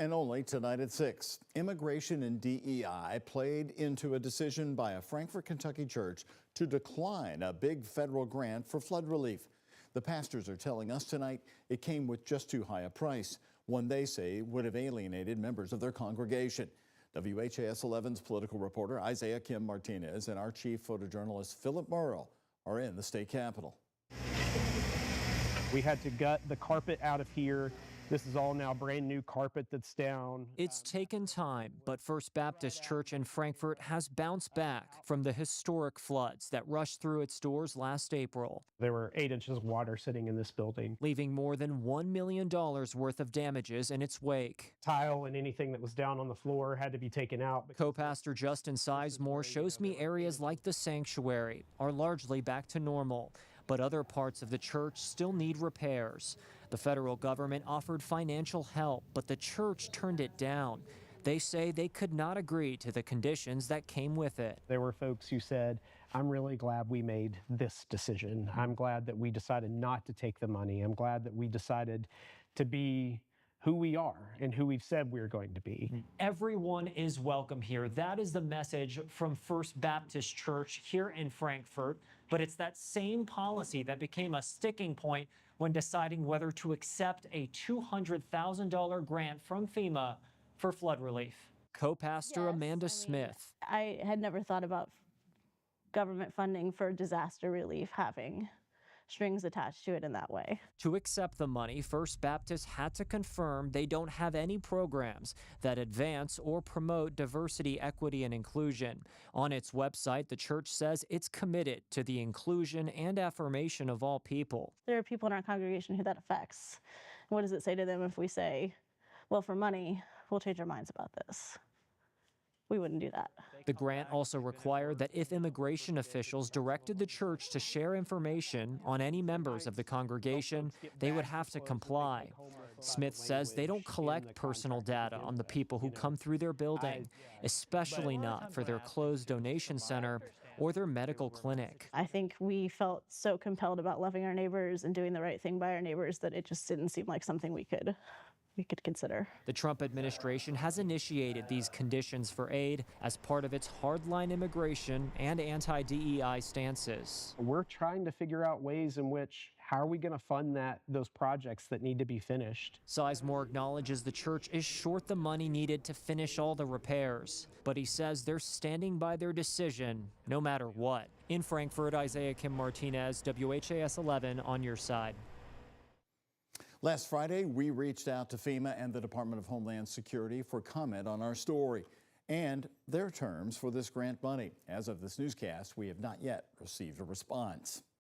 And only tonight at 6. Immigration and DEI played into a decision by a Frankfort, Kentucky church to decline a big federal grant for flood relief. The pastors are telling us tonight it came with just too high a price, one they say would have alienated members of their congregation. WHAS 11's political reporter Isaiah Kim Martinez and our chief photojournalist Philip Murrow are in the state capitol. We had to gut the carpet out of here. This is all now brand new carpet that's down. It's taken time, but First Baptist Church in Frankfort has bounced back from the historic floods that rushed through its doors last April. There were 8 inches of water sitting in this building, leaving more than $1 million worth of damages in its wake. Tile and anything that was down on the floor had to be taken out. Co-pastor Justin Sizemore shows me areas like the sanctuary are largely back to normal, but other parts of the church still need repairs. The federal government offered financial help, but the church turned it down. They say they could not agree to the conditions that came with it. There were folks who said, I'm really glad we made this decision. I'm glad that we decided not to take the money. I'm glad that we decided to be who we are and who we've said we're going to be. Everyone is welcome here. That is the message from First Baptist Church here in Frankfort. But it's that same policy that became a sticking point when deciding whether to accept a $200,000 grant from FEMA for flood relief. Co-pastor Amanda Smith. I had never thought about government funding for disaster relief having strings attached to it in that way. To accept the money, First Baptist had to confirm they don't have any programs that advance or promote diversity, equity, and inclusion. On its website, the church says it's committed to the inclusion and affirmation of all people. There are people in our congregation who that affects. What does it say to them if we say, well, for money, we'll change our minds about this? We wouldn't do that. The grant also required that if immigration officials directed the church to share information on any members of the congregation, they would have to comply. Smith says they don't collect personal data on the people who come through their building, especially not for their closed donation center or their medical clinic. I think we felt so compelled about loving our neighbors and doing the right thing by our neighbors that it just didn't seem like something we could consider. The Trump administration has initiated these conditions for aid as part of its hardline immigration and anti-DEI stances. We're trying to figure out ways in which, how are we going to fund those projects that need to be finished? Sizemore acknowledges the church is short the money needed to finish all the repairs, but he says they're standing by their decision no matter what. In Frankfort, Isaiah Kim Martinez, WHAS 11 on your side. Last Friday, we reached out to FEMA and the Department of Homeland Security for comment on our story and their terms for this grant money. As of this newscast, we have not yet received a response.